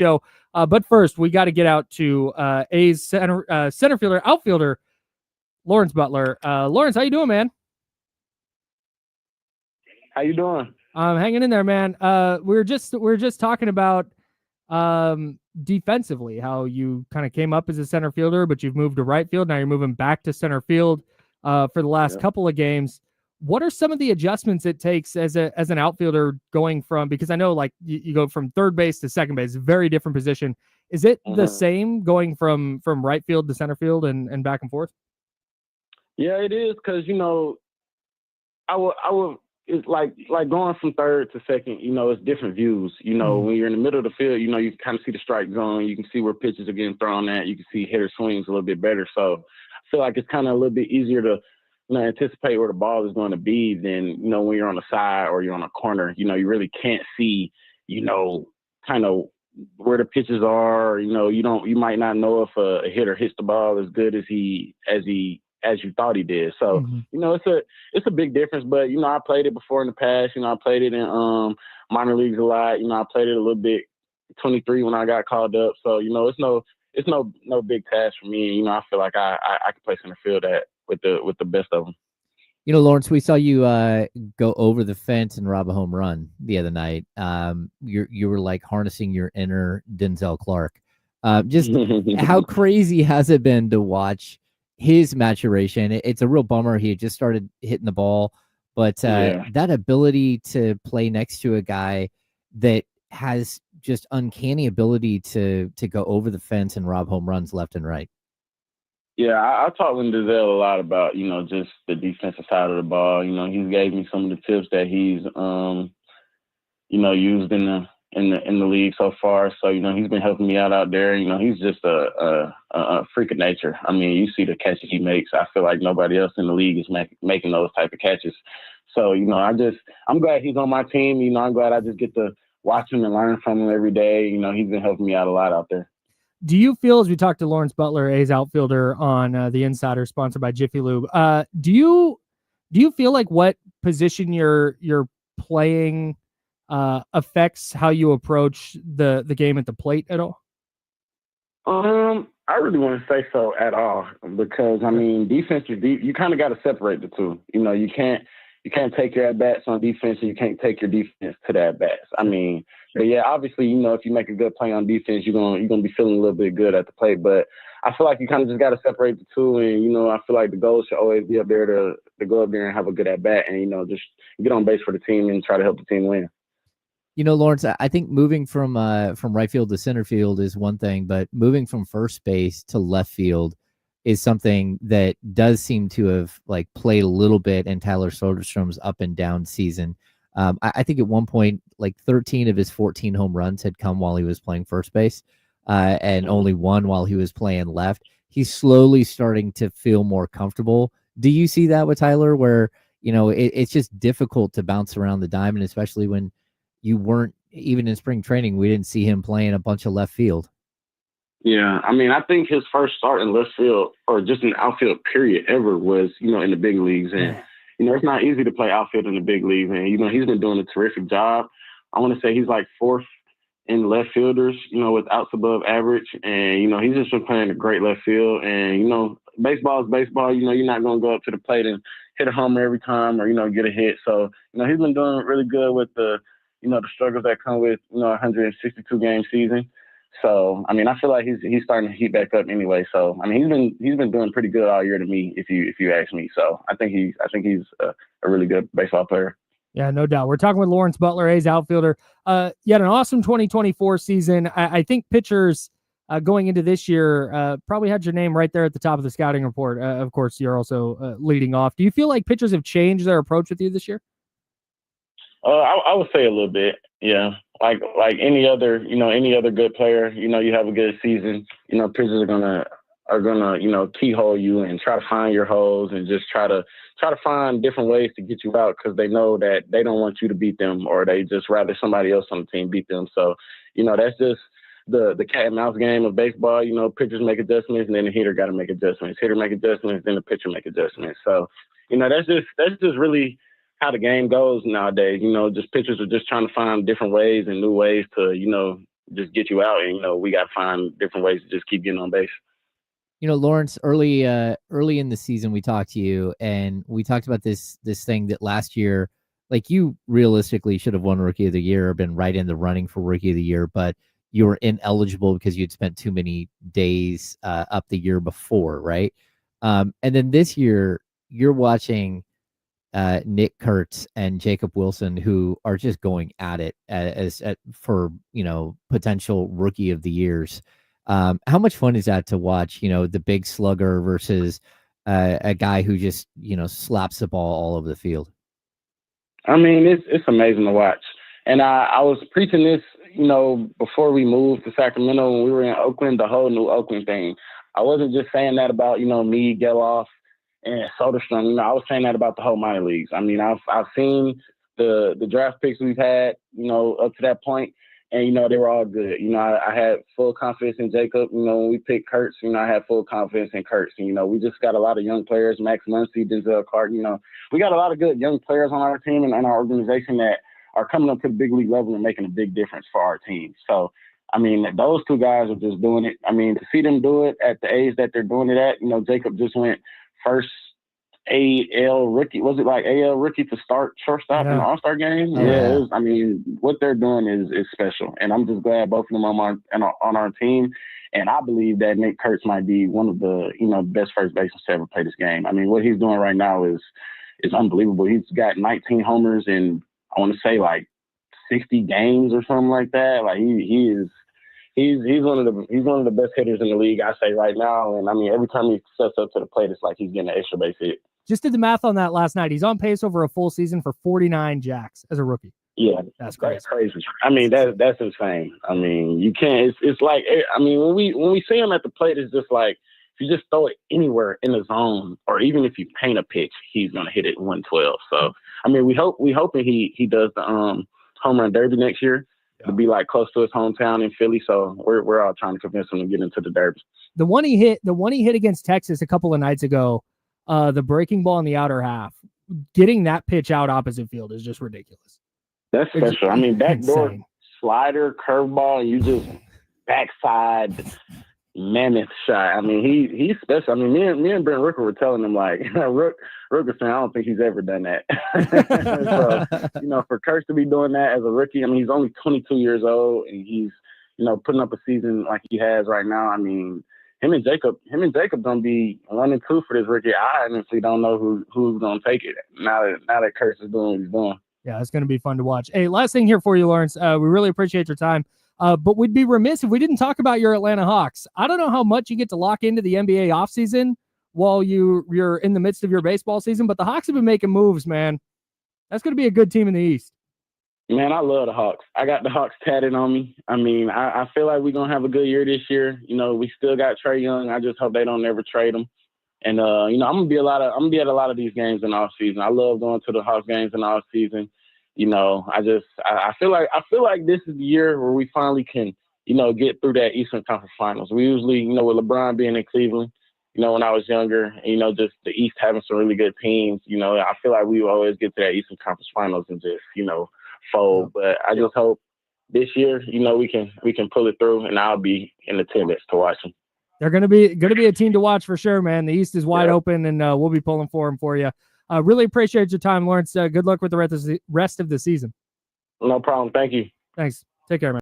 Yo, but first, we got to get out to A's center fielder, outfielder, Lawrence Butler. Lawrence, how you doing, man? How you doing? I'm hanging in there, man. We are just talking about defensively, how you kind of came up as a center fielder, but you've moved to right field. Now you're moving back to center field for the last couple of games. What are some of the adjustments it takes as an outfielder going from, because I know like you go from third base to second base, very different position. Is it the same going from right field to center field and back and forth? Yeah, it is, because I would it's like going from third to second, it's different views. When you're in the middle of the field, you kind of see the strike zone, you can see where pitches are getting thrown at, you can see hitter swings a little bit better. So I feel like it's kind of a little bit easier to anticipate where the ball is going to be than, when you're on the side or you're on a corner. You really can't see, kind of where the pitches are. You might not know if a hitter hits the ball as good as you thought he did. So, it's a big difference. But, I played it before in the past. I played it in minor leagues a lot. I played it a little bit 23 when I got called up. So, it's no big task for me. I feel like I can play center field with the best of them. Lawrence, we saw you go over the fence and rob a home run the other night. You were like harnessing your inner Denzel Clark. Just how crazy has it been to watch his maturation? It's a real bummer. He had just started hitting the ball, but that ability to play next to a guy that has just uncanny ability to go over the fence and rob home runs left and right. Yeah, I talked with Denzel a lot about, just the defensive side of the ball. He gave me some of the tips that he's, used in the league so far. So, he's been helping me out there. He's just a freak of nature. I mean, you see the catches he makes. I feel like nobody else in the league is making those type of catches. So, I'm glad he's on my team. I'm glad I just get to watch him and learn from him every day. He's been helping me out a lot out there. Do you feel, as we talked to Lawrence Butler, A's outfielder on the Insider, sponsored by Jiffy Lube, do you feel like what position you're playing affects how you approach the game at the plate at all? I really wouldn't say so at all, because defense is deep. You kind of got to separate the two. You can't take your at-bats on defense, and you can't take your defense to the at-bats. But yeah, obviously, if you make a good play on defense, you're gonna be feeling a little bit good at the plate. But I feel like you kind of just got to separate the two, and I feel like the goal should always be up there to go up there and have a good at-bat, and just get on base for the team and try to help the team win. Lawrence, I think moving from right field to center field is one thing, but moving from first base to left field is something that does seem to have played a little bit in Tyler Soderstrom's up and down season. I think at one point, 13 of his 14 home runs had come while he was playing first base, and only one while he was playing left. He's slowly starting to feel more comfortable. Do you see that with Tyler, where, it's just difficult to bounce around the diamond, especially when you weren't, even in spring training, we didn't see him playing a bunch of left field? Yeah, I think his first start in left field, or just in the outfield period ever, was, in the big leagues. And, it's not easy to play outfield in the big leagues. And, he's been doing a terrific job. I want to say he's fourth in left fielders, with outs above average. And, he's just been playing a great left field. And, baseball is baseball. You're not going to go up to the plate and hit a homer every time or, get a hit. So, he's been doing really good with the struggles that come with, 162 game season. So, I feel like he's starting to heat back up anyway. So, he's been doing pretty good all year to me, if you ask me. So, I think he's a really good baseball player. Yeah, no doubt. We're talking with Lawrence Butler, A's outfielder. You had an awesome 2024 season. I think pitchers going into this year probably had your name right there at the top of the scouting report. Of course, you're also leading off. Do you feel like pitchers have changed their approach with you this year? I would say a little bit, yeah. Like any other good player, you have a good season. Pitchers are gonna keyhole you and try to find your holes and just try to find different ways to get you out, because they know that they don't want you to beat them, or they just rather somebody else on the team beat them. So, that's just the cat and mouse game of baseball. Pitchers make adjustments, and then the hitter got to make adjustments. Hitter make adjustments, then the pitcher make adjustments. So, that's just really how the game goes nowadays. Just pitchers are just trying to find different ways and new ways to, just get you out. And, you know, we got to find different ways to just keep getting on base. You know, Lawrence, early in the season, we talked to you, and we talked about this thing that last year, like, you realistically should have won Rookie of the Year or been right in the running for Rookie of the Year, but you were ineligible because you'd spent too many days up the year before, right? And then this year, you're watching Nick Kurtz and Jacob Wilson, who are just going at it for, you know, potential Rookie of the Years. How much fun is that to watch, you know, the big slugger versus a guy who just, you know, slaps the ball all over the field? I mean, it's amazing to watch. And I was preaching this, you know, before we moved to Sacramento when we were in Oakland, the whole new Oakland thing. I wasn't just saying that about, you know, me, Geloff, and Soderstrom. You know, I was saying that about the whole minor leagues. I mean, I've seen the draft picks we've had, you know, up to that point, and, you know, they were all good. You know, I had full confidence in Jacob. You know, when we picked Kurtz, you know, I had full confidence in Kurtz. And, you know, we just got a lot of young players, Max Muncy, Denzel Clark. You know, we got a lot of good young players on our team and our organization that are coming up to the big league level and making a big difference for our team. So, I mean, those two guys are just doing it. I mean, to see them do it at the age that they're doing it at, you know, Jacob just went first AL rookie. Was it like AL rookie to start shortstop in the All-Star game? Yeah. It was, I mean, what they're doing is special. And I'm just glad both of them are on our team. And I believe that Nick Kurtz might be one of the, you know, best first basemen to ever play this game. I mean, what he's doing right now is unbelievable. He's got 19 homers in, I want to say, like 60 games or something like that. Like he's one of the best hitters in the league, I say, right now. And I mean, every time he steps up to the plate, it's like he's getting an extra base hit. Just did the math on that last night. He's on pace over a full season for 49 jacks as a rookie. Yeah, that's crazy. That's crazy. I mean, that's insane. I mean, you can't. It's like, I mean, when we see him at the plate, it's just like, if you just throw it anywhere in the zone, or even if you paint a pitch, he's gonna hit it 112. So, I mean, we hoping he does the home run derby next year to be like close to his hometown in Philly. So we're all trying to convince him to get into the derby. The one he hit against Texas a couple of nights ago, the breaking ball in the outer half, getting that pitch out opposite field is just ridiculous. That's special. I mean, backdoor slider, curveball, and you just backside mammoth shot. I mean, he's special. I mean, me and Brent Rooker were telling him, like, Rooker saying, I don't think he's ever done that. So, you know, for Kurtz to be doing that as a rookie, I mean, he's only 22 years old, and he's, you know, putting up a season like he has right now. I mean, him and Jacob gonna be 1 and 2 for this rookie. I honestly don't know who's gonna take it now that Kurtz is doing what he's doing. Yeah, it's going to be fun to watch. Hey, last thing here for you, Lawrence. We really appreciate your time, but we'd be remiss if we didn't talk about your Atlanta Hawks. I don't know how much you get to lock into the NBA offseason while you're in the midst of your baseball season, but the Hawks have been making moves, man. That's going to be a good team in the East. Man, I love the Hawks. I got the Hawks tatted on me. I mean, I feel like we're going to have a good year this year. You know, we still got Trae Young. I just hope they don't ever trade him. And, you know, I'm gonna be at a lot of these games in the off season. I love going to the Hawks games in the off season. You know, I feel like this is the year where we finally can, you know, get through that Eastern Conference Finals. We usually, you know, with LeBron being in Cleveland, you know, when I was younger, and, you know, just the East having some really good teams, you know, I feel like we always get to that Eastern Conference Finals and just, you know, fold. But I just hope this year, you know, we can pull it through, and I'll be in attendance to watch them. They're going to be a team to watch for sure, man. The East is wide open, and we'll be pulling for them for you. Really appreciate your time, Lawrence. Good luck with the rest of the season. No problem. Thank you. Thanks. Take care, man.